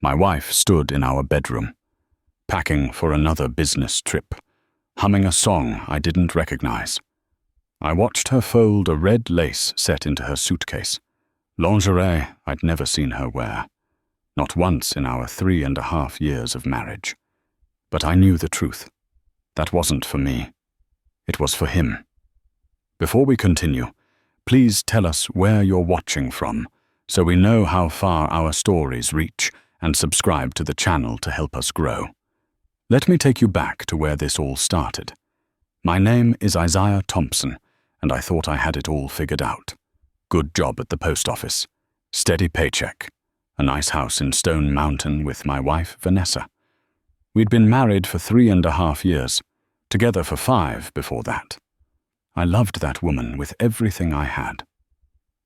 My wife stood in our bedroom, packing for another business trip, humming a song I didn't recognize. I watched her fold a red lace set into her suitcase, lingerie I'd never seen her wear, not once in our 3.5 years of marriage. But I knew the truth. That wasn't for me. It was for him. Before we continue, please tell us where you're watching from, so we know how far our stories reach, and subscribe to the channel to help us grow. Let me take you back to where this all started. My name is Isaiah Thompson, and I thought I had it all figured out. Good job at the post office, steady paycheck, a nice house in Stone Mountain with my wife, Vanessa. We'd been married for 3.5 years, together for 5 before that. I loved that woman with everything I had.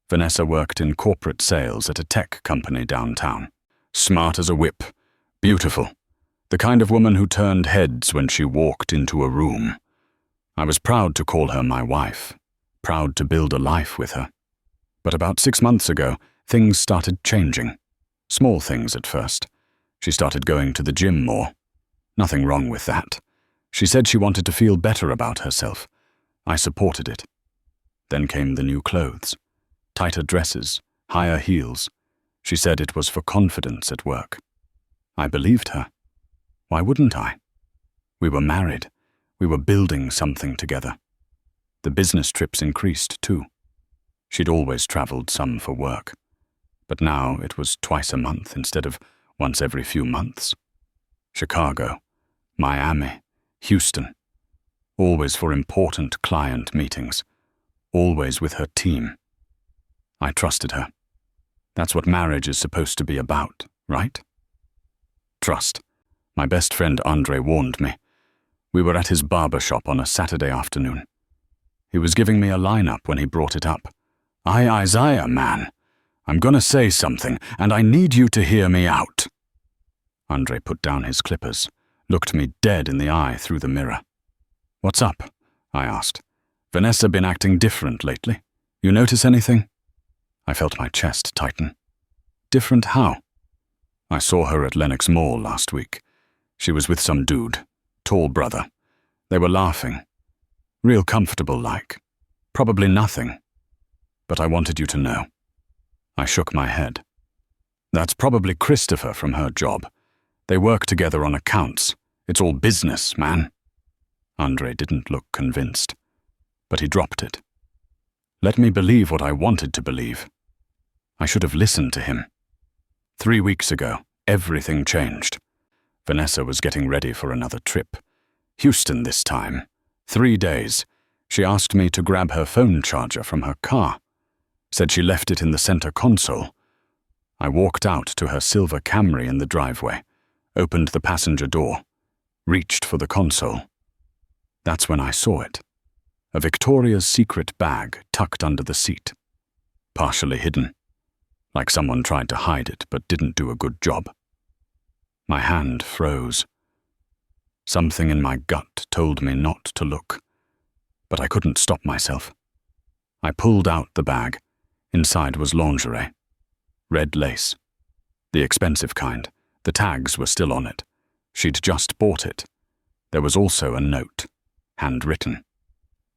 Vanessa worked in corporate sales at a tech company downtown. Smart as a whip, beautiful, the kind of woman who turned heads when she walked into a room. I was proud to call her my wife, proud to build a life with her. But about 6 months ago, things started changing. Small things at first. She started going to the gym more. Nothing wrong with that. She said she wanted to feel better about herself. I supported it. Then came the new clothes. Tighter dresses, higher heels. She said it was for confidence at work. I believed her. Why wouldn't I? We were married. We were building something together. The business trips increased too. She'd always traveled some for work. But now it was twice a month instead of once every few months. Chicago, Miami, Houston. Always for important client meetings. Always with her team. I trusted her. That's what marriage is supposed to be about, right? Trust. My best friend Andre warned me. We were at his barber shop on a Saturday afternoon. He was giving me a lineup when he brought it up. Isaiah, man. I'm gonna say something, and I need you to hear me out. Andre put down his clippers, looked me dead in the eye through the mirror. What's up? I asked. Vanessa been acting different lately. You notice anything? I felt my chest tighten. Different how? I saw her at Lenox Mall last week. She was with some dude, tall brother. They were laughing. Real comfortable like. Probably nothing. But I wanted you to know. I shook my head. That's probably Christopher from her job. They work together on accounts. It's all business, man. Andre didn't look convinced, but he dropped it. Let me believe what I wanted to believe. I should have listened to him. 3 weeks ago, everything changed. Vanessa was getting ready for another trip. Houston this time. 3 days. She asked me to grab her phone charger from her car. Said she left it in the center console. I walked out to her silver Camry in the driveway, opened the passenger door, reached for the console. That's when I saw it. A Victoria's Secret bag tucked under the seat. Partially hidden. Like someone tried to hide it but didn't do a good job. My hand froze. Something in my gut told me not to look, but I couldn't stop myself. I pulled out the bag. Inside was lingerie. Red lace. The expensive kind. The tags were still on it. She'd just bought it. There was also a note, handwritten.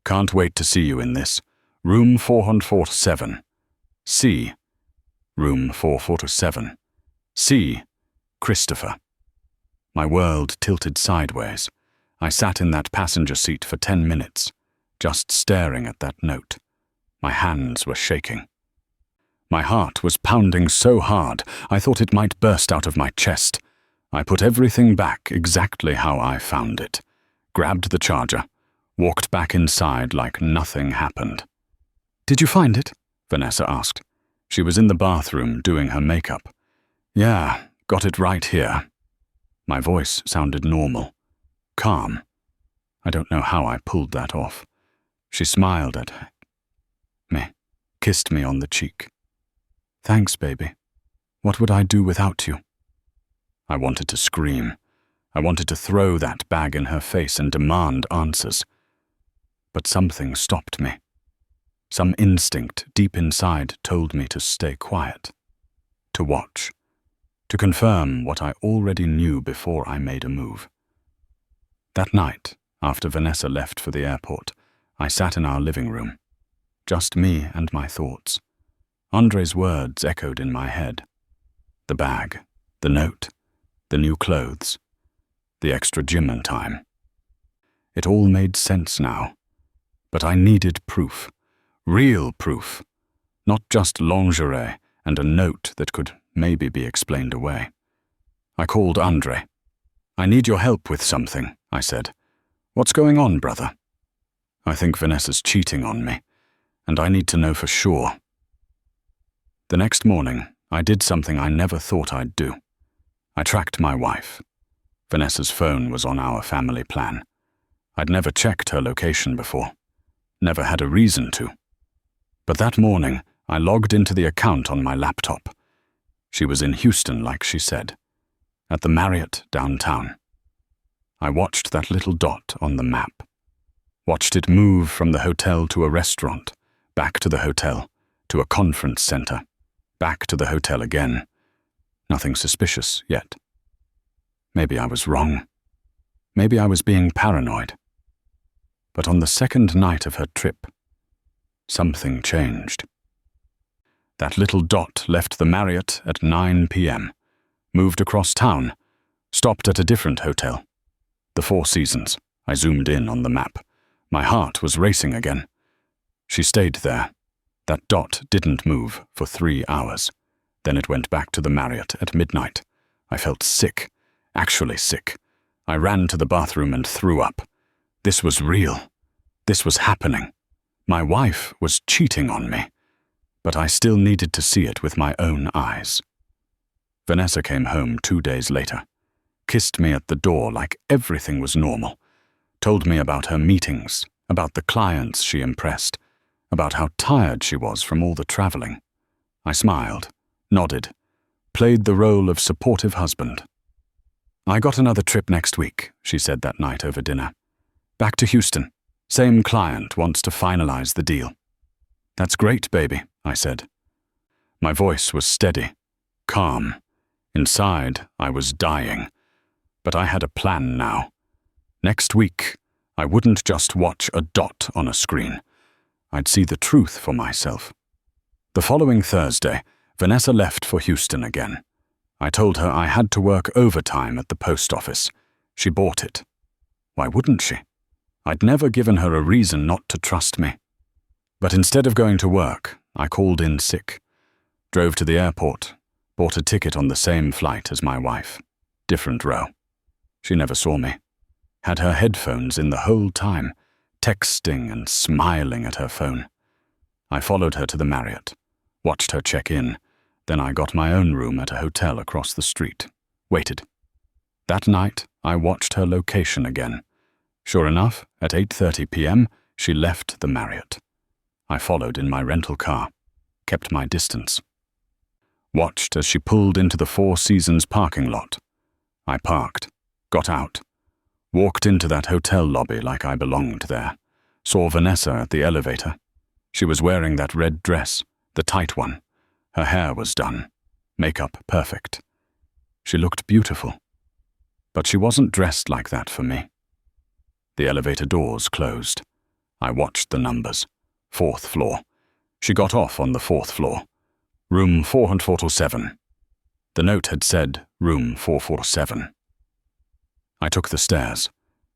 Can't wait to see you in this. Room 447. C. Room 447. C. Christopher. My world tilted sideways. I sat in that passenger seat for 10 minutes, just staring at that note. My hands were shaking. My heart was pounding so hard I thought it might burst out of my chest. I put everything back exactly how I found it, grabbed the charger, walked back inside like nothing happened. Did you find it? Vanessa asked. She was in the bathroom doing her makeup. Yeah, got it right here. My voice sounded normal, calm. I don't know how I pulled that off. She smiled at me, kissed me on the cheek. Thanks, baby. What would I do without you? I wanted to scream. I wanted to throw that bag in her face and demand answers. But something stopped me. Some instinct deep inside told me to stay quiet, to watch. to confirm what I already knew before I made a move. That night, after Vanessa left for the airport, I sat in our living room. Just me and my thoughts. Andre's words echoed in my head. The bag, the note, the new clothes, the extra gym and time. It all made sense now. But I needed proof. Real proof. Not just lingerie and a note that could maybe be explained away. I called Andre. "I need your help with something," I said. "What's going on, brother?" "I think Vanessa's cheating on me, and I need to know for sure." The next morning, I did something I never thought I'd do. I tracked my wife. Vanessa's phone was on our family plan. I'd never checked her location before. Never had a reason to. But that morning, I logged into the account on my laptop. She was in Houston, like she said, at the Marriott downtown. I watched that little dot on the map. Watched it move from the hotel to a restaurant, back to the hotel, to a conference center, back to the hotel again. Nothing suspicious yet. Maybe I was wrong. Maybe I was being paranoid. But on the second night of her trip, something changed. That little dot left the Marriott at 9 p.m., moved across town, stopped at a different hotel. The Four Seasons. I zoomed in on the map. My heart was racing again. She stayed there. That dot didn't move for 3 hours. Then it went back to the Marriott at midnight. I felt sick, actually sick. I ran to the bathroom and threw up. This was real. This was happening. My wife was cheating on me. But I still needed to see it with my own eyes. Vanessa came home 2 days later, kissed me at the door like everything was normal, told me about her meetings, about the clients she impressed, about how tired she was from all the traveling. I smiled, nodded, played the role of supportive husband. "I got another trip next week," she said that night over dinner. "Back to Houston. Same client wants to finalize the deal." "That's great, baby," I said. My voice was steady, calm. Inside, I was dying. But I had a plan now. Next week, I wouldn't just watch a dot on a screen. I'd see the truth for myself. The following Thursday, Vanessa left for Houston again. I told her I had to work overtime at the post office. She bought it. Why wouldn't she? I'd never given her a reason not to trust me. But instead of going to work, I called in sick. Drove to the airport, bought a ticket on the same flight as my wife. Different row. She never saw me. Had her headphones in the whole time, texting and smiling at her phone. I followed her to the Marriott, watched her check in, then I got my own room at a hotel across the street, waited. That night, I watched her location again. Sure enough, at 8:30 p.m., she left the Marriott. I followed in my rental car, kept my distance. Watched as she pulled into the Four Seasons parking lot. I parked, got out, walked into that hotel lobby like I belonged there, saw Vanessa at the elevator. She was wearing that red dress, the tight one. Her hair was done, makeup perfect. She looked beautiful. But she wasn't dressed like that for me. The elevator doors closed. I watched the numbers. 4th floor. She got off on the 4th floor. Room 447. The note had said room 447. I took the stairs.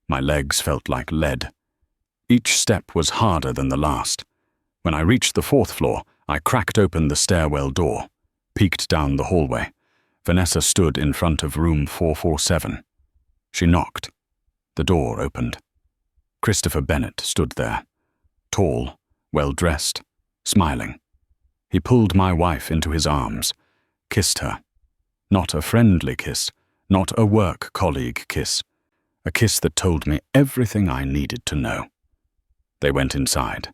My legs felt like lead. Each step was harder than the last. When I reached the 4th floor, I cracked open the stairwell door, peeked down the hallway. Vanessa stood in front of room 447. She knocked. The door opened. Christopher Bennett stood there, tall, well-dressed, smiling. He pulled my wife into his arms, kissed her. Not a friendly kiss, not a work colleague kiss. A kiss that told me everything I needed to know. They went inside.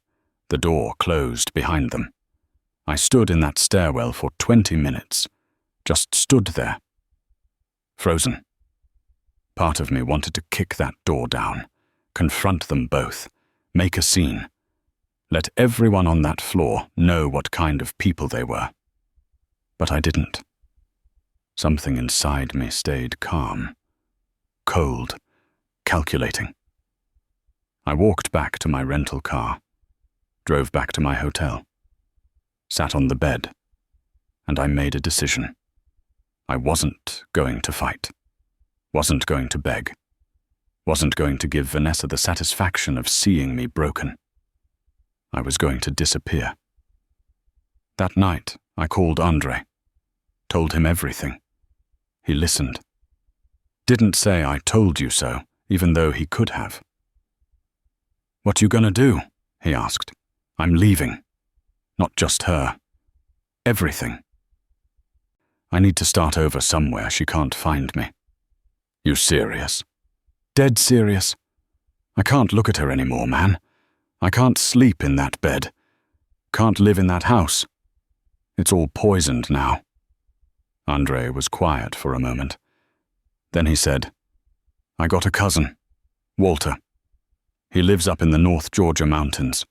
The door closed behind them. I stood in that stairwell for 20 minutes, just stood there, frozen. Part of me wanted to kick that door down, confront them both, make a scene. Let everyone on that floor know what kind of people they were. But I didn't. Something inside me stayed calm, cold, calculating. I walked back to my rental car, drove back to my hotel, sat on the bed, and I made a decision. I wasn't going to fight, wasn't going to beg, wasn't going to give Vanessa the satisfaction of seeing me broken. I was going to disappear. That night, I called Andre, told him everything. He listened. Didn't say I told you so, even though he could have. "What you gonna do?" he asked. "I'm leaving. Not just her. Everything. I need to start over somewhere. She can't find me." "You serious?" "Dead serious. I can't look at her anymore, man. I can't sleep in that bed. Can't live in that house. It's all poisoned now." Andre was quiet for a moment. Then he said, "I got a cousin, Walter. He lives up in the North Georgia mountains.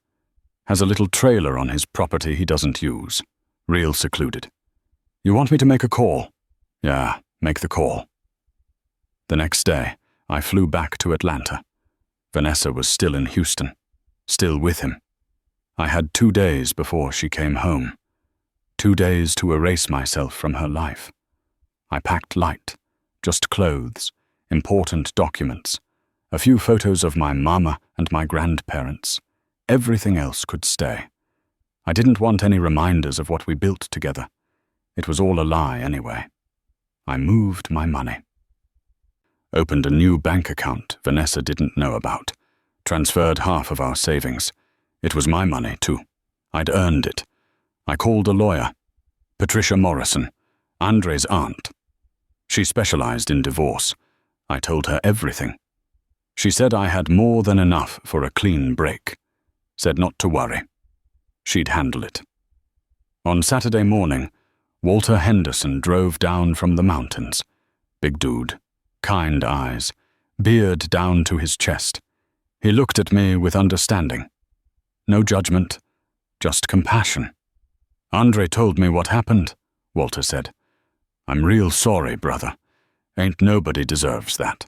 Has a little trailer on his property he doesn't use. Real secluded. You want me to make a call?" "Yeah, make the call." The next day, I flew back to Atlanta. Vanessa was still in Houston, still with him. I had 2 days before she came home. 2 days to erase myself from her life. I packed light, just clothes, important documents, a few photos of my mama and my grandparents. Everything else could stay. I didn't want any reminders of what we built together. It was all a lie anyway. I moved my money. Opened a new bank account Vanessa didn't know about. Transferred half of our savings. It was my money, too. I'd earned it. I called a lawyer, Patricia Morrison, Andre's aunt. She specialized in divorce. I told her everything. She said I had more than enough for a clean break. Said not to worry. She'd handle it. On Saturday morning, Walter Henderson drove down from the mountains. Big dude, kind eyes, beard down to his chest. He looked at me with understanding. No judgment, just compassion. "Andre told me what happened," Walter said. "I'm real sorry, brother. Ain't nobody deserves that."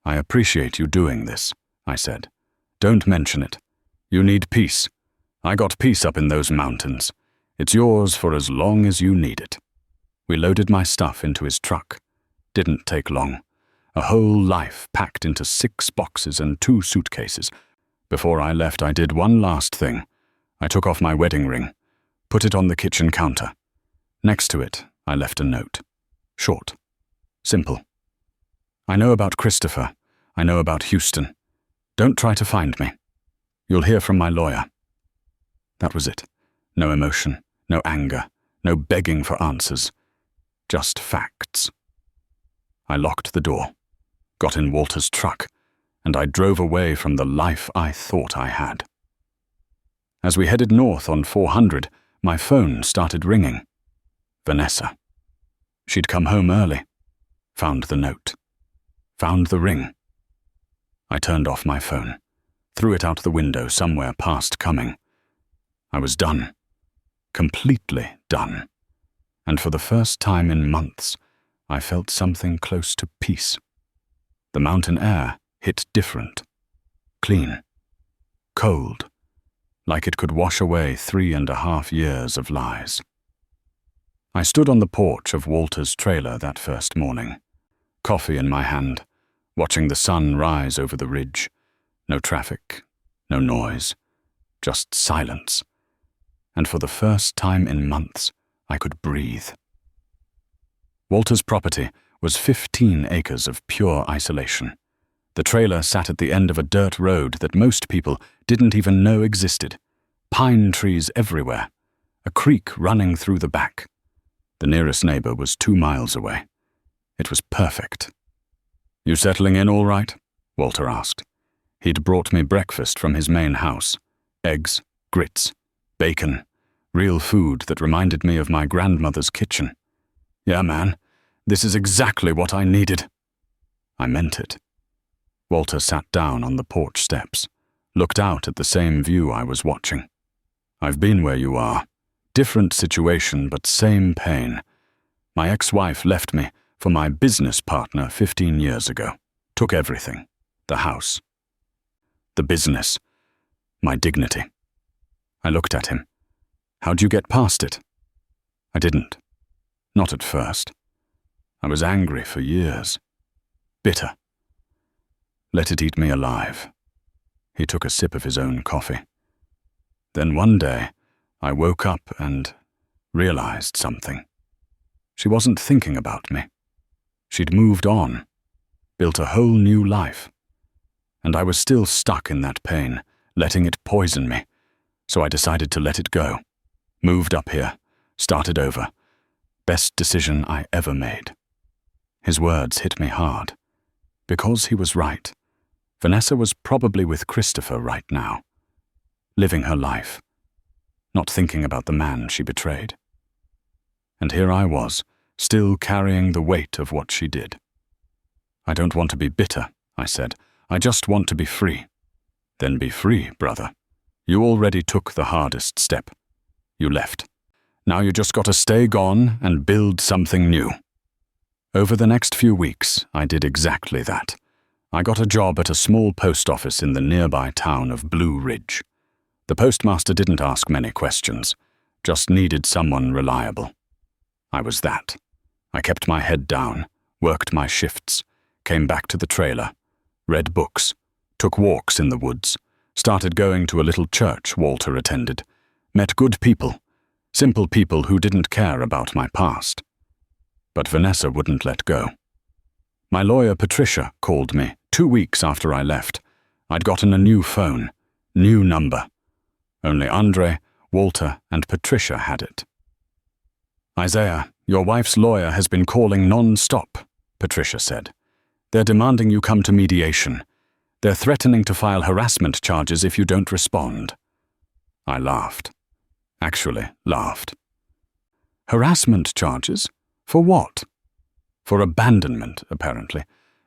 "I appreciate you doing this," I said. "Don't mention it. You need peace. I got peace up in those mountains. It's yours for as long as you need it." We loaded my stuff into his truck. Didn't take long. A whole life packed into 6 boxes and 2 suitcases. Before I left, I did one last thing. I took off my wedding ring, put it on the kitchen counter. Next to it, I left a note. Short. Simple. "I know about Christopher. I know about Houston. Don't try to find me. You'll hear from my lawyer." That was it. No emotion, no anger, no begging for answers. Just facts. I locked the door, got in Walter's truck, and I drove away from the life I thought I had. As we headed north on 400, my phone started ringing. Vanessa. She'd come home early. Found the note. Found the ring. I turned off my phone, threw it out the window somewhere past coming. I was done. Completely done. And for the first time in months, I felt something close to peace. The mountain air hit different. Clean. Cold. Like it could wash away 3.5 years of lies. I stood on the porch of Walter's trailer that first morning, coffee in my hand, watching the sun rise over the ridge. No traffic, no noise, just silence. And for the first time in months, I could breathe. Walter's property was 15 acres of pure isolation. The trailer sat at the end of a dirt road that most people didn't even know existed. Pine trees everywhere. A creek running through the back. The nearest neighbor was 2 miles away. It was perfect. "You settling in all right?" Walter asked. He'd brought me breakfast from his main house. Eggs, grits, bacon, real food that reminded me of my grandmother's kitchen. "Yeah, man, this is exactly what I needed." I meant it. Walter sat down on the porch steps, looked out at the same view I was watching. "I've been where you are. Different situation, but same pain. My ex-wife left me for my business partner 15 years ago. Took everything. The house. The business. My dignity. I looked at him. How'd you get past it? I didn't. Not at first. I was angry for years. Bitter. Let it eat me alive. He took a sip of his own coffee. Then one day, I woke up and realized something. She wasn't thinking about me. She'd moved on, built a whole new life. And I was still stuck in that pain, letting it poison me. So I decided to let it go. Moved up here, started over. Best decision I ever made. His words hit me hard. Because he was right. Vanessa was probably with Christopher right now. Living her life. Not thinking about the man she betrayed. And here I was, still carrying the weight of what she did. I don't want to be bitter, I said. I just want to be free. Then be free, brother. You already took the hardest step. You left. Now you just got to stay gone and build something new. Over the next few weeks, I did exactly that. I got a job at a small post office in the nearby town of Blue Ridge. The postmaster didn't ask many questions, just needed someone reliable. I was that. I kept my head down, worked my shifts, came back to the trailer, read books, took walks in the woods, started going to a little church Walter attended, met good people, simple people who didn't care about my past. But Vanessa wouldn't let go. My lawyer Patricia called me 2 weeks after I left. I'd gotten a new phone, new number. Only Andre, Walter, and Patricia had it. Isaiah, your wife's lawyer has been calling non-stop, Patricia said. They're demanding you come to mediation. They're threatening to file harassment charges if you don't respond. I laughed. Actually, laughed. Harassment charges? For what? For abandonment, apparently.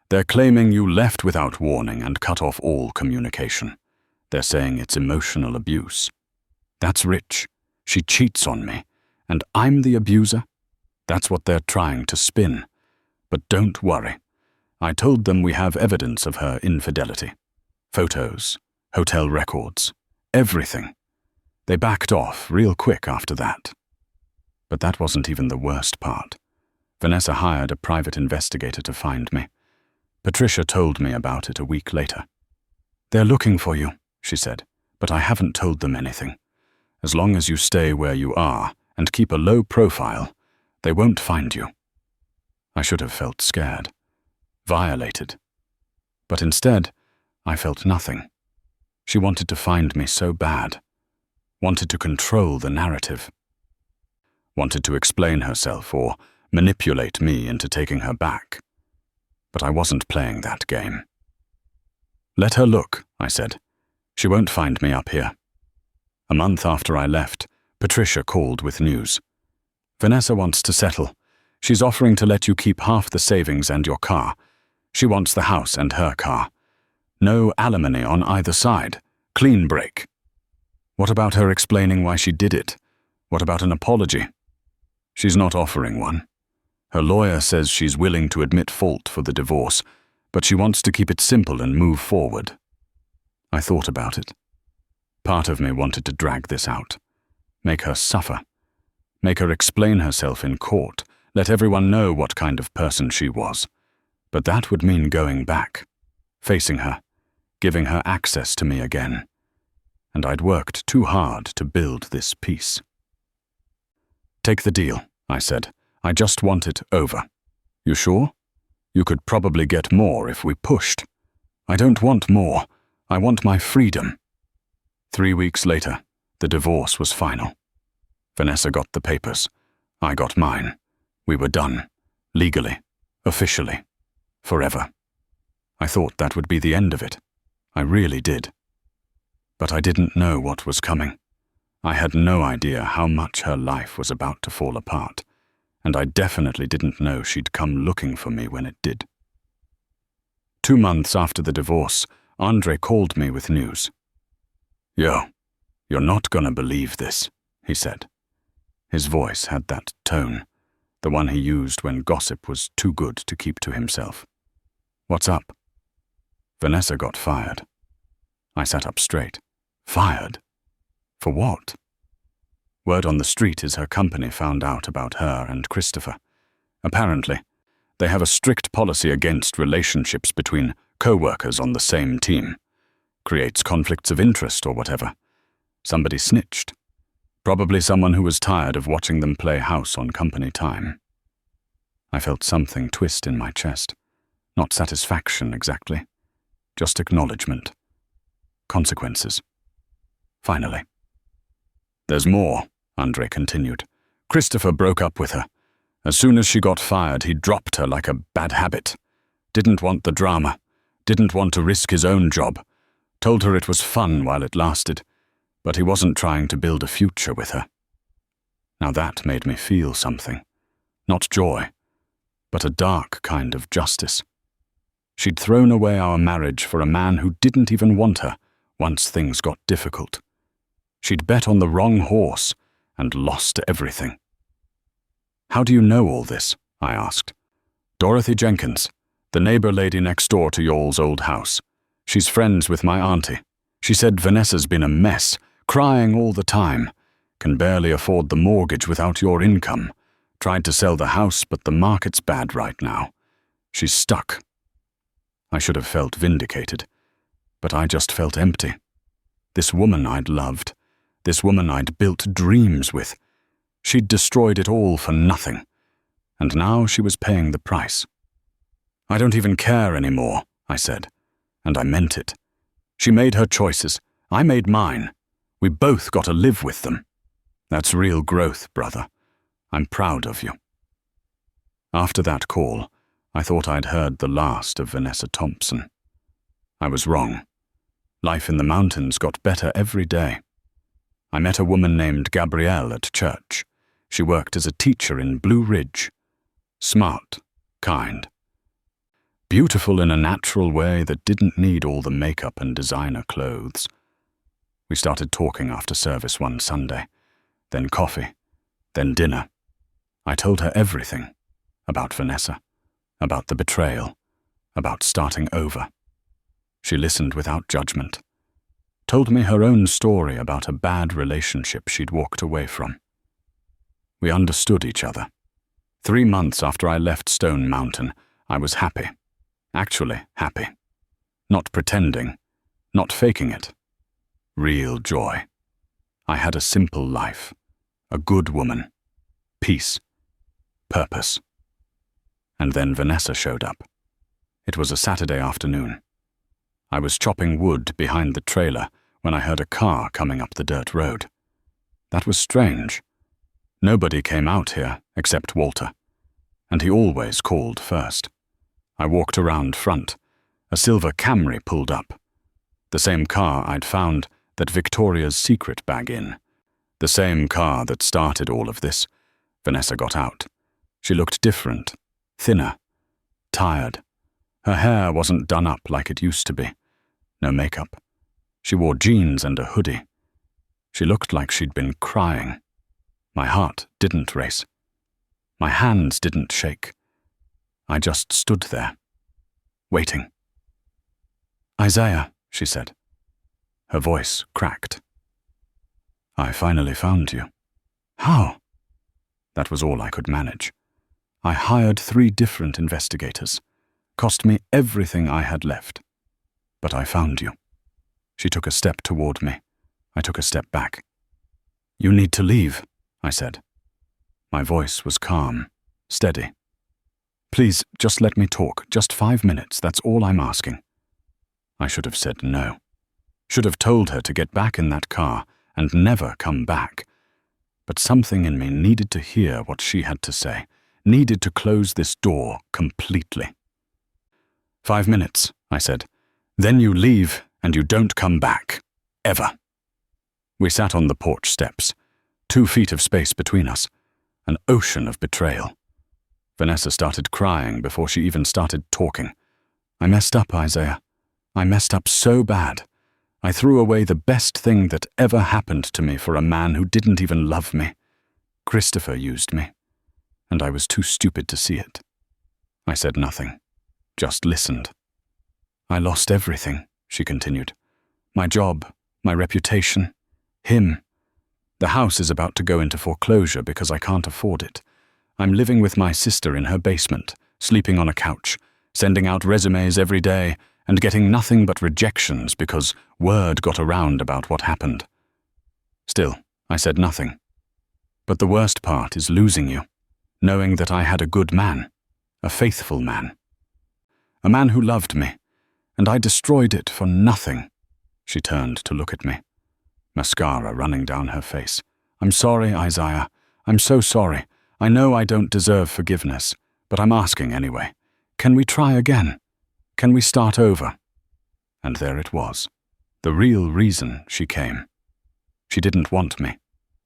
They're claiming you left without warning and cut off all communication. They're saying it's emotional abuse. That's Rich. She cheats on me. And I'm the abuser? That's what they're trying to spin. But don't worry. I told them we have evidence of her infidelity. Photos, hotel records, everything. They backed off real quick after that. But that wasn't even the worst part. Vanessa hired a private investigator to find me. Patricia told me about it a week later. They're looking for you, she said, but I haven't told them anything. As long as you stay where you are and keep a low profile, they won't find you. I should have felt scared, violated. But instead, I felt nothing. She wanted to find me so bad, wanted to control the narrative, wanted to explain herself or manipulate me into taking her back. But I wasn't playing that game. Let her look, I said. She won't find me up here. A month after I left, Patricia called with news. Vanessa wants to settle. She's offering to let you keep half the savings and your car. She wants the house and her car. No alimony on either side. Clean break. What about her explaining why she did it? What about an apology? She's not offering one. Her lawyer says she's willing to admit fault for the divorce, but she wants to keep it simple and move forward. I thought about it. Part of me wanted to drag this out. Make her suffer. Make her explain herself in court. Let everyone know what kind of person she was. But that would mean going back. Facing her. Giving her access to me again. And I'd worked too hard to build this peace. Take the deal, I said. I just want it over. You sure? You could probably get more if we pushed. I don't want more. I want my freedom. 3 weeks later, the divorce was final. Vanessa got the papers. I got mine. We were done. Legally. Officially. Forever. I thought that would be the end of it. I really did. But I didn't know what was coming. I had no idea how much her life was about to fall apart. And I definitely didn't know she'd come looking for me when it did. 2 months after the divorce, Andre called me with news. Yo, you're not gonna believe this, he said. His voice had that tone, the one he used when gossip was too good to keep to himself. "What's up?" "Vanessa got fired." I sat up straight. "Fired? For what?" "Word on the street is her company found out about her and Christopher. Apparently, they have a strict policy against relationships between co-workers on the same team. Creates conflicts of interest or whatever. Somebody snitched. Probably someone who was tired of watching them play house on company time." I felt something twist in my chest. Not satisfaction exactly. Just acknowledgement. Consequences. Finally. "There's more," Andre continued. "Christopher broke up with her. As soon as she got fired, he dropped her like a bad habit. Didn't want the drama. Didn't want to risk his own job. Told her it was fun while it lasted, but he wasn't trying to build a future with her." Now that made me feel something. Not joy, but a dark kind of justice. She'd thrown away our marriage for a man who didn't even want her once things got difficult. She'd bet on the wrong horse and lost everything. "How do you know all this?" I asked. "Dorothy Jenkins, the neighbor lady next door to y'all's old house. She's friends with my auntie. She said Vanessa's been a mess, crying all the time. Can barely afford the mortgage without your income. Tried to sell the house, but the market's bad right now. She's stuck." I should have felt vindicated, but I just felt empty. This woman I'd loved, this woman I'd built dreams with, she'd destroyed it all for nothing, and now she was paying the price. "I don't even care anymore," I said, and I meant it. She made her choices, I made mine. We both got to live with them. That's real growth, brother. I'm proud of you. After that call, I thought I'd heard the last of Vanessa Thompson. I was wrong. Life in the mountains got better every day. I met a woman named Gabrielle at church. She worked as a teacher in Blue Ridge. Smart, kind. Beautiful in a natural way that didn't need all the makeup and designer clothes. We started talking after service one Sunday, then coffee, then dinner. I told her everything, about Vanessa, about the betrayal, about starting over. She listened without judgment, told me her own story about a bad relationship she'd walked away from. We understood each other. 3 months after I left Stone Mountain, I was happy. Actually happy. Not pretending, not faking it. Real joy. I had a simple life, a good woman, peace, purpose. And then Vanessa showed up. It was a Saturday afternoon. I was chopping wood behind the trailer when I heard a car coming up the dirt road. That was strange. Nobody came out here except Walter, and he always called first. I walked around front. A silver Camry pulled up. The same car I'd found that Victoria's Secret bag in. The same car that started all of this. Vanessa got out. She looked different, thinner, tired. Her hair wasn't done up like it used to be. No makeup. She wore jeans and a hoodie. She looked like she'd been crying. My heart didn't race. My hands didn't shake. I just stood there, waiting. "Isaiah," she said. Her voice cracked. "I finally found you." "How?" That was all I could manage. I hired 3 different investigators. Cost me everything I had left. But I found you. She took a step toward me. I took a step back. "You need to leave," I said. My voice was calm, steady. "Please, just let me talk. Just 5 minutes, that's all I'm asking." I should have said no. Should have told her to get back in that car and never come back. But something in me needed to hear what she had to say, needed to close this door completely. 5 minutes, I said. Then you leave and you don't come back. Ever. We sat on the porch steps, 2 feet of space between us, an ocean of betrayal. Vanessa started crying before she even started talking. "I messed up, Isaiah. I messed up so bad. I threw away the best thing that ever happened to me for a man who didn't even love me. Christopher used me. and I was too stupid to see it. I said nothing, just listened. I lost everything, she continued. My job, my reputation, him. The house is about to go into foreclosure because I can't afford it. I'm living with my sister in her basement, sleeping on a couch, sending out resumes every day, and getting nothing but rejections because word got around about what happened. Still, I said nothing. But the worst part is losing you, knowing that I had a good man, a faithful man. A man who loved me, and I destroyed it for nothing. She turned to look at me, mascara running down her face. I'm sorry, Isaiah. I'm so sorry. I know I don't deserve forgiveness, but I'm asking anyway. Can we try again? Can we start over? And there it was, the real reason she came. She didn't want me.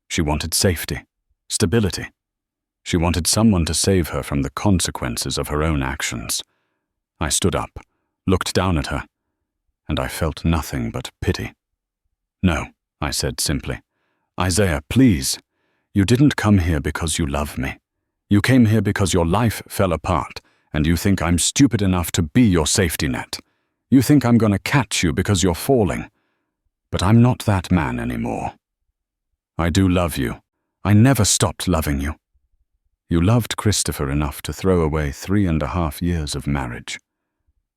She wanted safety, stability. She wanted someone to save her from the consequences of her own actions. I stood up, looked down at her, and I felt nothing but pity. No, I said simply. Isaiah, please. You didn't come here because you love me. You came here because your life fell apart, and you think I'm stupid enough to be your safety net. You think I'm going to catch you because you're falling. But I'm not that man anymore. I do love you. I never stopped loving you. You loved Christopher enough to throw away 3.5 years of marriage.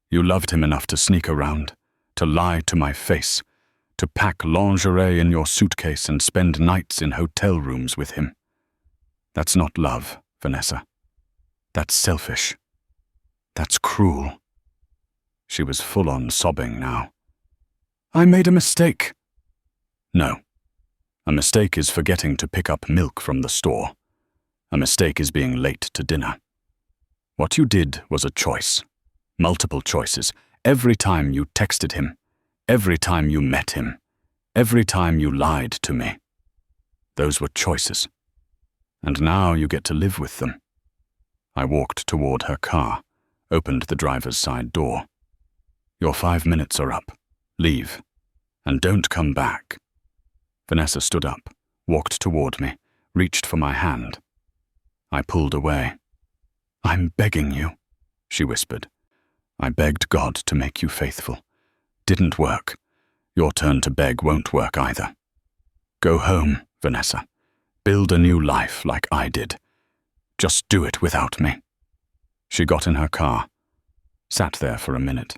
You loved him enough to sneak around, to lie to my face, to pack lingerie in your suitcase and spend nights in hotel rooms with him. That's not love, Vanessa. That's selfish. That's cruel. She was full-on sobbing now. I made a mistake. No. A mistake is forgetting to pick up milk from the store. A mistake is being late to dinner. What you did was a choice. Multiple choices. Every time you texted him. Every time you met him. Every time you lied to me. Those were choices. And now you get to live with them. I walked toward her car, opened the driver's side door. Your 5 minutes are up. Leave. And don't come back. Vanessa stood up, walked toward me, reached for my hand. I pulled away. I'm begging you, she whispered. I begged God to make you faithful. Didn't work. Your turn to beg won't work either. Go home, Vanessa. Build a new life like I did. Just do it without me. She got in her car, sat there for a minute,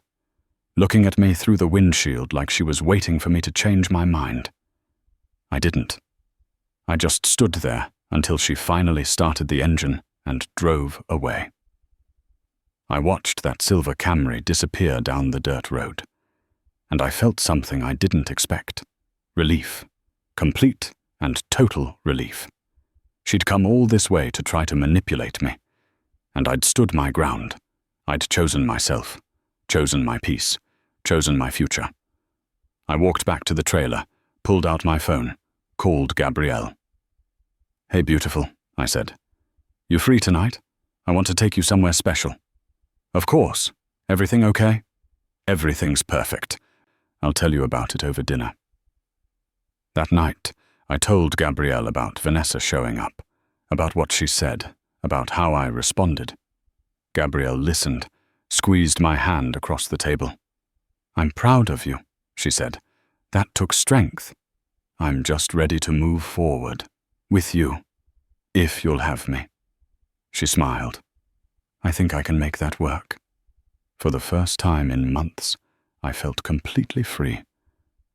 looking at me through the windshield like she was waiting for me to change my mind. I didn't. I just stood there until she finally started the engine and drove away. I watched that silver Camry disappear down the dirt road, and I felt something I didn't expect. Relief. Complete and total relief. She'd come all this way to try to manipulate me, and I'd stood my ground. I'd chosen myself, chosen my peace, chosen my future. I walked back to the trailer, pulled out my phone, called Gabrielle. Hey, beautiful, I said. You free tonight? I want to take you somewhere special. Of course. Everything okay? Everything's perfect. I'll tell you about it over dinner. That night, I told Gabrielle about Vanessa showing up, about what she said, about how I responded. Gabrielle listened, squeezed my hand across the table. I'm proud of you, she said. That took strength. I'm just ready to move forward, with you, if you'll have me. She smiled. I think I can make that work. For the first time in months, I felt completely free.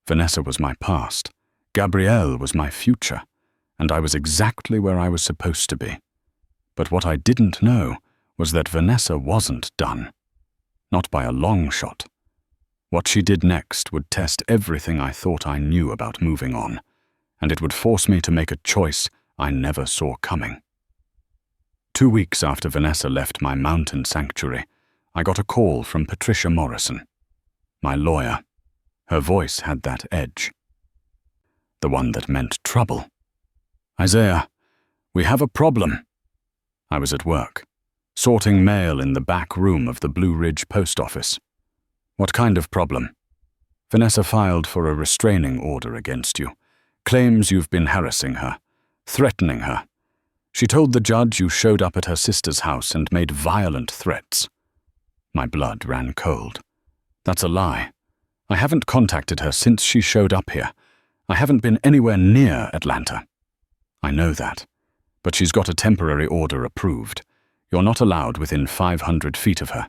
Vanessa was my past. Gabrielle was my future, and I was exactly where I was supposed to be. But what I didn't know was that Vanessa wasn't done. Not by a long shot. What she did next would test everything I thought I knew about moving on, and it would force me to make a choice I never saw coming. 2 weeks after Vanessa left my mountain sanctuary, I got a call from Patricia Morrison, my lawyer. Her voice had that edge. The one that meant trouble. Isaiah, we have a problem. I was at work, sorting mail in the back room of the Blue Ridge post office. What kind of problem? Vanessa filed for a restraining order against you. Claims you've been harassing her, threatening her. She told the judge you showed up at her sister's house and made violent threats. My blood ran cold. That's a lie. I haven't contacted her since she showed up here. I haven't been anywhere near Atlanta. I know that, but she's got a temporary order approved. You're not allowed within 500 feet of her,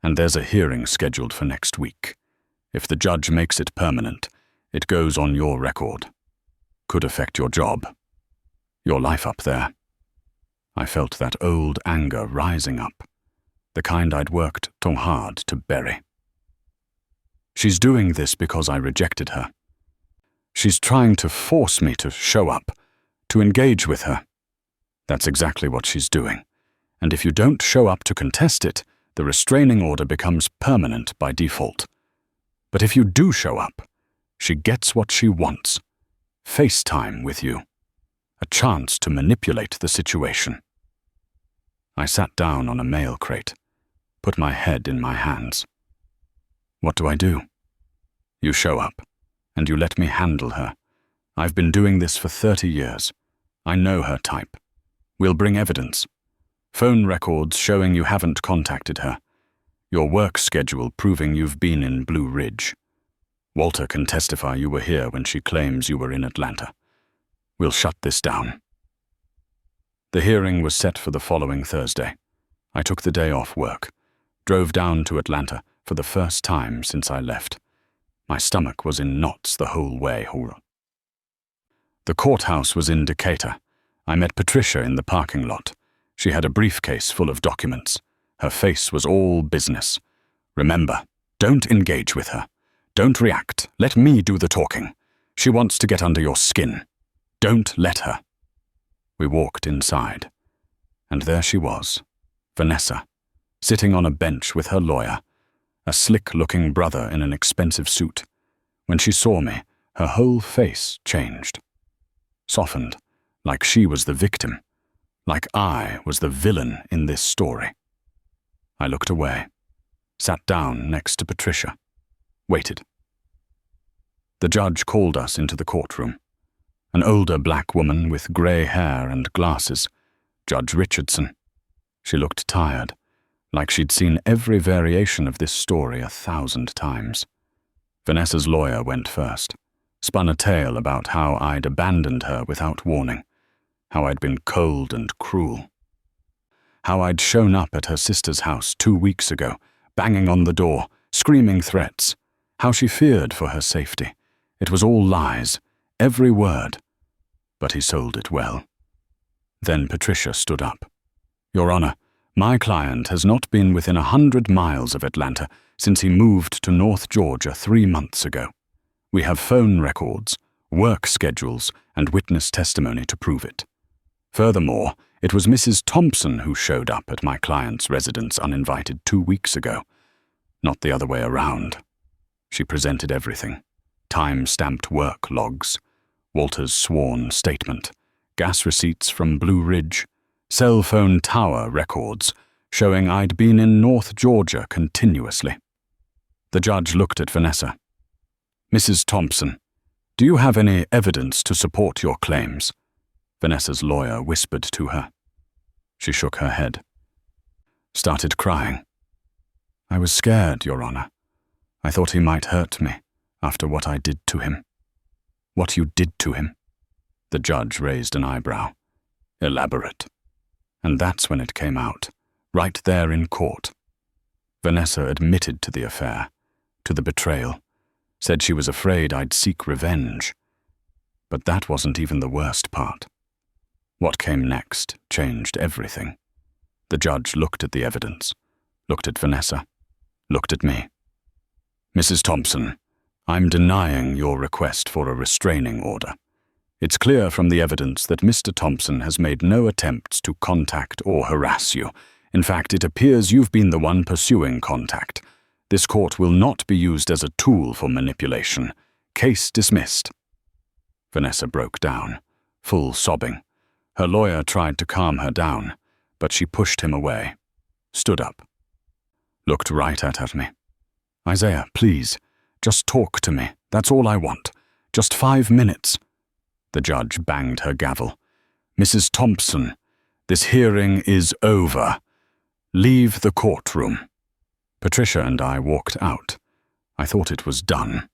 and there's a hearing scheduled for next week. If the judge makes it permanent, it goes on your record. Could affect your job. Your life up there. I felt that old anger rising up, the kind I'd worked too hard to bury. She's doing this because I rejected her. She's trying to force me to show up, to engage with her. That's exactly what she's doing. And if you don't show up to contest it, the restraining order becomes permanent by default. But if you do show up, she gets what she wants. FaceTime with you. A chance to manipulate the situation. I sat down on a mail crate, put my head in my hands. What do I do? You show up, and you let me handle her. I've been doing this for 30 years. I know her type. We'll bring evidence. Phone records showing you haven't contacted her. Your work schedule proving you've been in Blue Ridge. Walter can testify you were here when she claims you were in Atlanta. We'll shut this down. The hearing was set for the following Thursday. I took the day off work, drove down to Atlanta for the first time since I left. My stomach was in knots the whole way. The courthouse was in Decatur. I met Patricia in the parking lot. She had a briefcase full of documents. Her face was all business. Remember, don't engage with her. Don't react. Let me do the talking. She wants to get under your skin. Don't let her. We walked inside, and there she was, Vanessa, sitting on a bench with her lawyer, a slick-looking brother in an expensive suit. When she saw me, her whole face changed. Softened, like she was the victim, like I was the villain in this story. I looked away, sat down next to Patricia, waited. The judge called us into the courtroom. An older black woman with grey hair and glasses, Judge Richardson. She looked tired, like she'd seen every variation of this story 1,000 times. Vanessa's lawyer went first, spun a tale about how I'd abandoned her without warning, how I'd been cold and cruel, how I'd shown up at her sister's house 2 weeks ago, banging on the door, screaming threats, how she feared for her safety. It was all lies, every word, but he sold it well. Then Patricia stood up. Your Honor, my client has not been within 100 miles of Atlanta since he moved to North Georgia 3 months ago. We have phone records, work schedules, and witness testimony to prove it. Furthermore, it was Mrs. Thompson who showed up at my client's residence uninvited 2 weeks ago, not the other way around. She presented everything. Time-stamped work logs, Walter's sworn statement, gas receipts from Blue Ridge, cell phone tower records showing I'd been in North Georgia continuously. The judge looked at Vanessa. Mrs. Thompson, do you have any evidence to support your claims? Vanessa's lawyer whispered to her. She shook her head. Started crying. I was scared, Your Honor. I thought he might hurt me after what I did to him. What you did to him? The judge raised an eyebrow. Elaborate. And that's when it came out, right there in court. Vanessa admitted to the affair, to the betrayal, said she was afraid I'd seek revenge. But that wasn't even the worst part. What came next changed everything. The judge looked at the evidence, looked at Vanessa, looked at me. Mrs. Thompson, I'm denying your request for a restraining order. It's clear from the evidence that Mr. Thompson has made no attempts to contact or harass you. In fact, it appears you've been the one pursuing contact. This court will not be used as a tool for manipulation. Case dismissed. Vanessa broke down, full sobbing. Her lawyer tried to calm her down, but she pushed him away, stood up, looked right at me. Isaiah, please, just talk to me. That's all I want. Just 5 minutes. The judge banged her gavel. Mrs. Thompson, This hearing is over. Leave the courtroom." Patricia and I walked out. I thought it was done.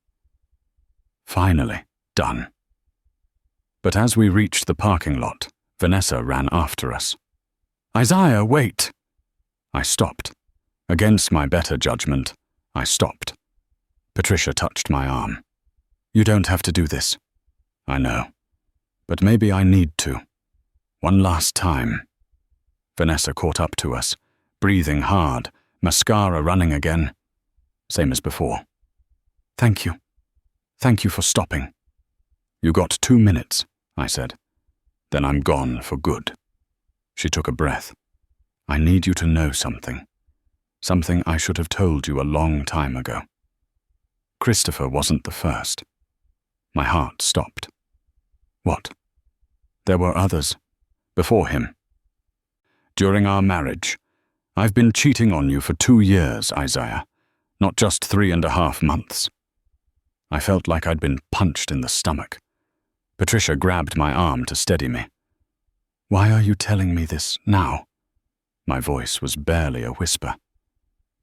Finally done. But as we reached the parking lot, Vanessa ran after us. "Isaiah, wait!" I stopped. Against my better judgment, I stopped. Patricia touched my arm. "You don't have to do this." "I know. But maybe I need to. One last time." Vanessa caught up to us, breathing hard, mascara running again. Same as before. "Thank you. Thank you for stopping." "You got 2 minutes," I said. "Then I'm gone for good." She took a breath. "I need you to know something. Something I should have told you a long time ago. Christopher wasn't the first." My heart stopped. "What?" "There were others. Before him. During our marriage. I've been cheating on you for 2 years, Isaiah, not just 3.5 months. I felt like I'd been punched in the stomach. Patricia grabbed my arm to steady me. "Why are you telling me this now?" My voice was barely a whisper.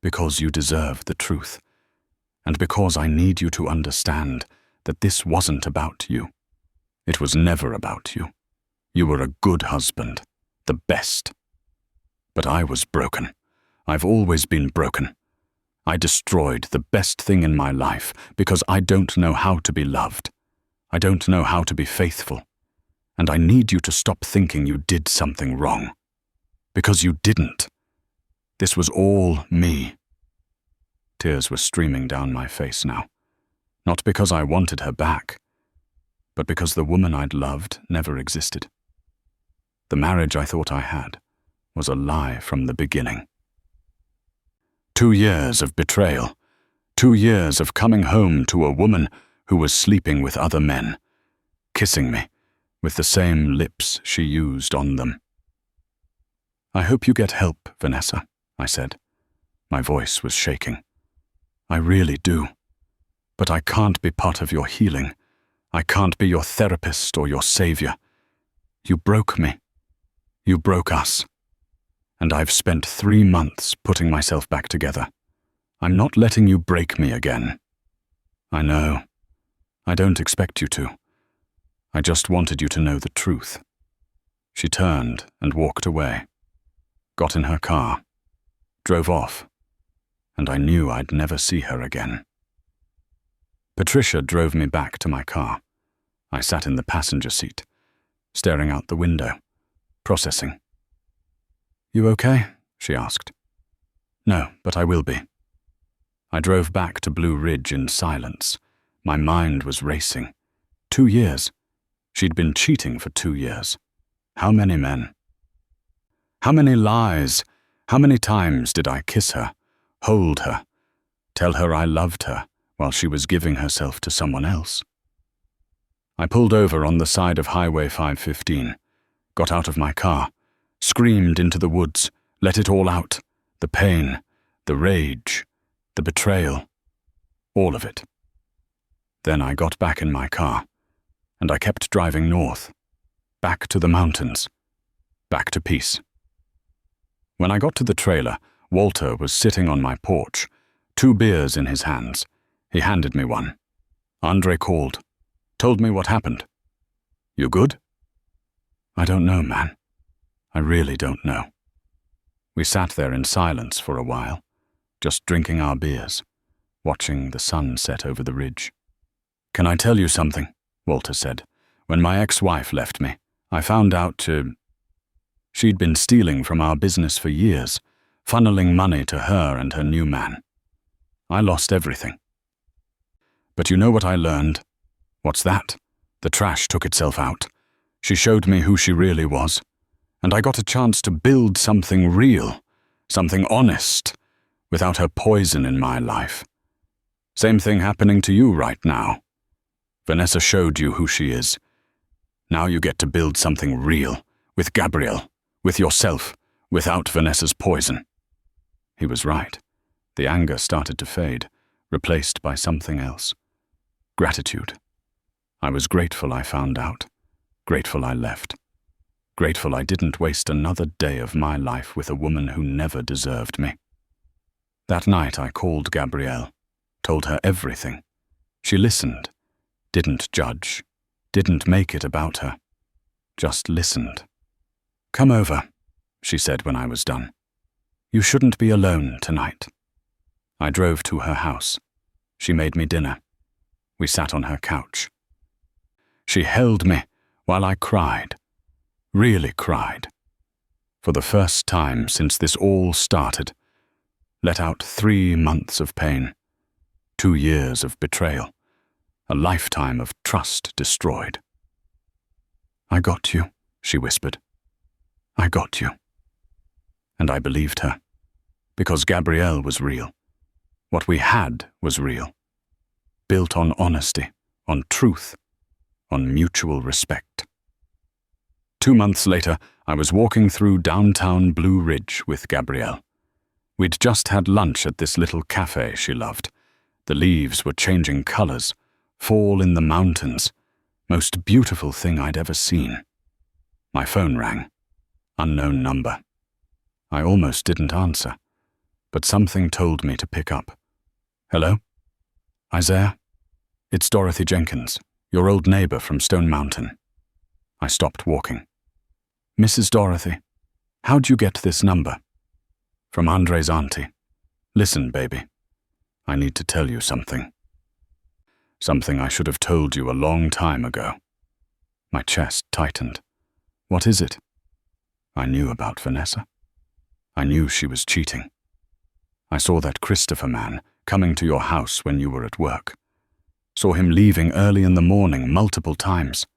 "Because you deserve the truth. And because I need you to understand that this wasn't about you. It was never about you. You were a good husband, the best. But I was broken. I've always been broken. I destroyed the best thing in my life because I don't know how to be loved. I don't know how to be faithful. And I need you to stop thinking you did something wrong. Because you didn't. This was all me." Tears were streaming down my face now. Not because I wanted her back, but because the woman I'd loved never existed. The marriage I thought I had was a lie from the beginning. 2 years of betrayal. 2 years of coming home to a woman who was sleeping with other men, kissing me with the same lips she used on them. "I hope you get help, Vanessa," I said. My voice was shaking. "I really do. But I can't be part of your healing. I can't be your therapist or your savior. You broke me. You broke us. And I've spent 3 months putting myself back together. I'm not letting you break me again." "I know. I don't expect you to. I just wanted you to know the truth." She turned and walked away, got in her car, drove off, and I knew I'd never see her again. Patricia drove me back to my car. I sat in the passenger seat, staring out the window, processing. "You okay?" she asked. "No, but I will be." I drove back to Blue Ridge in silence. My mind was racing. 2 years. She'd been cheating for 2 years. How many men? How many lies? How many times did I kiss her, hold her, tell her I loved her while she was giving herself to someone else? I pulled over on the side of Highway 515, got out of my car, screamed into the woods, let it all out, the pain, the rage, the betrayal, all of it. Then I got back in my car, and I kept driving north, back to the mountains, back to peace. When I got to the trailer, Walter was sitting on my porch, 2 beers in his hands. He handed me one. Andre called, told me what happened. "You good?" "I don't know, man. I really don't know." We sat there in silence for a while, just drinking our beers, watching the sun set over the ridge. "Can I tell you something?" Walter said. "When my ex-wife left me, I found out she'd been stealing from our business for years, funneling money to her and her new man. I lost everything. But you know what I learned? What's that? The trash took itself out. She showed me who she really was, and I got a chance to build something real, something honest, without her poison in my life. Same thing happening to you right now. Vanessa showed you who she is. Now you get to build something real, with Gabrielle, with yourself, without Vanessa's poison." He was right. The anger started to fade, replaced by something else. Gratitude. I was grateful I found out, grateful I left, grateful I didn't waste another day of my life with a woman who never deserved me. That night I called Gabrielle, told her everything. She listened, didn't judge, didn't make it about her, just listened. "Come over," she said when I was done. "You shouldn't be alone tonight." I drove to her house. She made me dinner. We sat on her couch. She held me while I cried, really cried. For the first time since this all started, let out 3 months of pain, 2 years of betrayal, a lifetime of trust destroyed. "I got you," she whispered. "I got you." And I believed her, because Gabrielle was real. What we had was real, built on honesty, on truth, on mutual respect. 2 months later, I was walking through downtown Blue Ridge with Gabrielle. We'd just had lunch at this little cafe she loved. The leaves were changing colors, fall in the mountains. Most beautiful thing I'd ever seen. My phone rang. Unknown number. I almost didn't answer, but something told me to pick up. "Hello? Isaiah? It's Dorothy Jenkins, your old neighbor from Stone Mountain." I stopped walking. "Mrs. Dorothy, how'd you get this number?" "From Andre's auntie. Listen, baby. I need to tell you something. Something I should have told you a long time ago." My chest tightened. "What is it?" "I knew about Vanessa. I knew she was cheating. I saw that Christopher man coming to your house when you were at work. Saw him leaving early in the morning multiple times.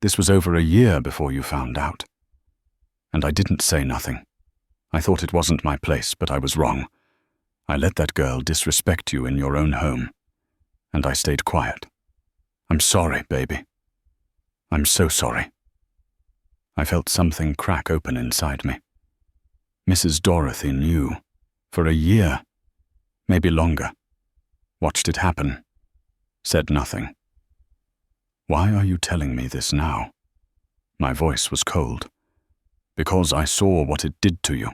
This was over a year before you found out. And I didn't say nothing. I thought it wasn't my place, but I was wrong. I let that girl disrespect you in your own home. And I stayed quiet. I'm sorry, baby. I'm so sorry." I felt something crack open inside me. Mrs. Dorothy knew. For a year. Maybe longer. Watched it happen. Said nothing. "Why are you telling me this now?" My voice was cold. "Because I saw what it did to you.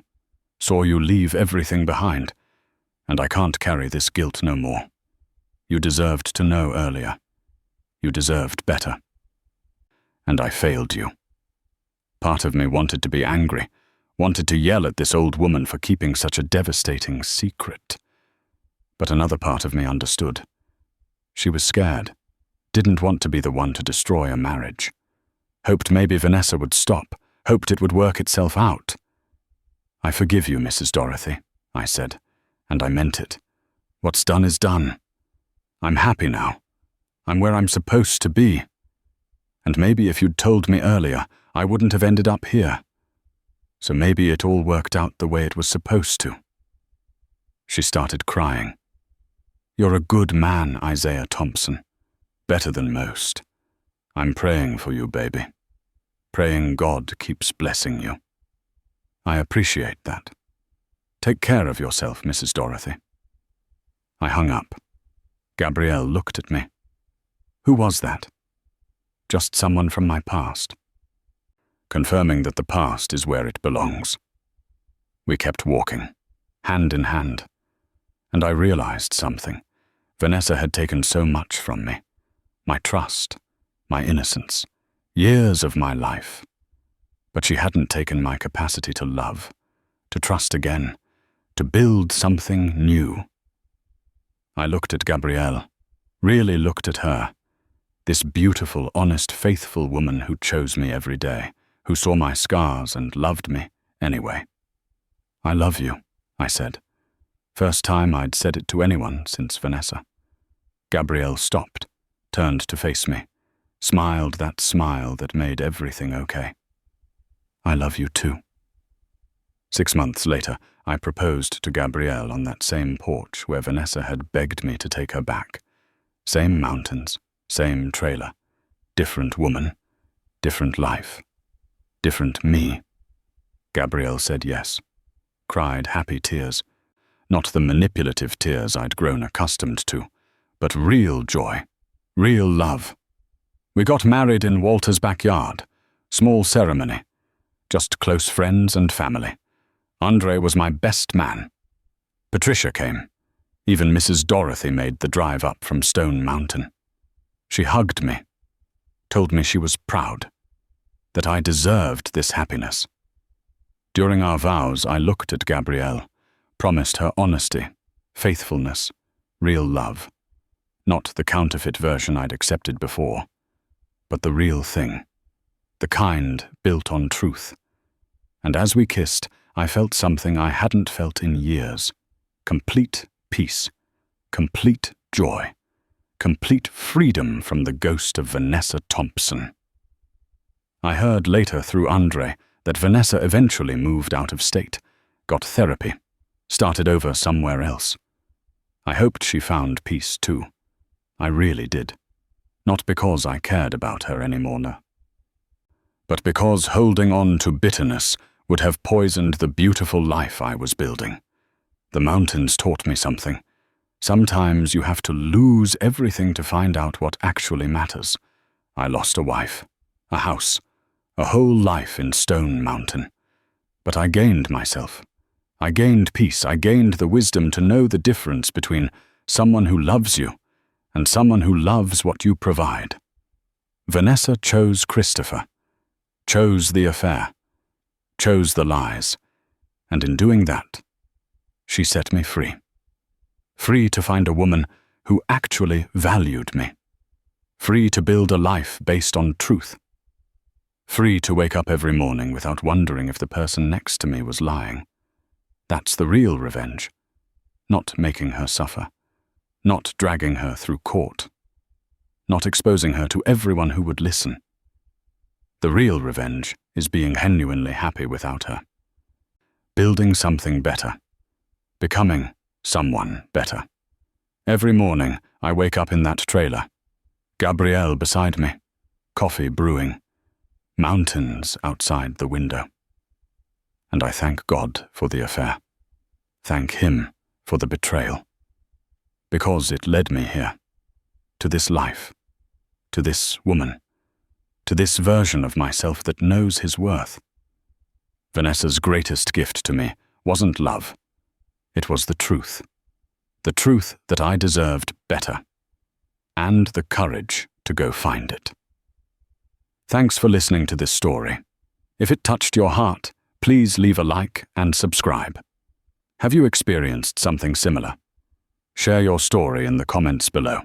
Saw you leave everything behind. And I can't carry this guilt no more. You deserved to know earlier. You deserved better. And I failed you." Part of me wanted to be angry, wanted to yell at this old woman for keeping such a devastating secret. But another part of me understood. She was scared, didn't want to be the one to destroy a marriage. Hoped maybe Vanessa would stop, hoped it would work itself out. "I forgive you, Mrs. Dorothy," I said, and I meant it. What's done is done. I'm happy now. I'm where I'm supposed to be. And maybe if you'd told me earlier, I wouldn't have ended up here. So maybe it all worked out the way it was supposed to. She started crying. "You're a good man, Isaiah Thompson. Better than most. I'm praying for you, baby. Praying God keeps blessing you. I appreciate that. Take care of yourself, Mrs. Dorothy." I hung up. Gabrielle looked at me. Who was that? Just someone from my past. Confirming that the past is where it belongs. We kept walking, hand in hand, and I realized something. Vanessa had taken so much from me. My trust, my innocence, years of my life. But she hadn't taken my capacity to love, to trust again, to build something new. I looked at Gabrielle, really looked at her, this beautiful, honest, faithful woman who chose me every day, who saw my scars and loved me anyway. "I love you," I said. First time I'd said it to anyone since Vanessa. Gabrielle stopped, turned to face me, smiled that smile that made everything okay. "I love you too." 6 months later, I proposed to Gabrielle on that same porch where Vanessa had begged me to take her back. Same mountains, same trailer, different woman, different life, different me. Gabrielle said yes, cried happy tears, not the manipulative tears I'd grown accustomed to, but real joy, real love. We got married in Walter's backyard, Small ceremony. Just close friends and family. Andre was my best man. Patricia came. Even Mrs. Dorothy made the drive up from Stone Mountain. She hugged me, told me she was proud, that I deserved this happiness. During our vows, I looked at Gabrielle, promised her honesty, faithfulness, real love. Not the counterfeit version I'd accepted before, but the real thing, the kind built on truth. And as we kissed, I felt something I hadn't felt in years. Complete peace, complete joy, complete freedom from the ghost of Vanessa Thompson. I heard later through Andre that Vanessa eventually moved out of state, got therapy, started over somewhere else. I hoped she found peace too. I really did. Not because I cared about her anymore, but because holding on to bitterness would have poisoned the beautiful life I was building. The mountains taught me something. Sometimes you have to lose everything to find out what actually matters. I lost a wife, a house, a whole life in Stone Mountain. But I gained myself. I gained peace. I gained the wisdom to know the difference between someone who loves you and someone who loves what you provide. Vanessa chose Christopher, chose the affair, chose the lies, and in doing that, she set me free. Free to find a woman who actually valued me. Free to build a life based on truth. Free to wake up every morning without wondering if the person next to me was lying. That's the real revenge. Not making her suffer. Not dragging her through court. Not exposing her to everyone who would listen. The real revenge is being genuinely happy without her. Building something better. Becoming someone better. Every morning, I wake up in that trailer. Gabrielle beside me. Coffee brewing. Mountains outside the window. And I thank God for the affair. Thank Him for the betrayal. Because it led me here. To this life. To this woman. To this version of myself that knows his worth. Vanessa's greatest gift to me wasn't love. It was the truth. The truth that I deserved better. And the courage to go find it. Thanks for listening to this story. If it touched your heart, please leave a like and subscribe. Have you experienced something similar? Share your story in the comments below.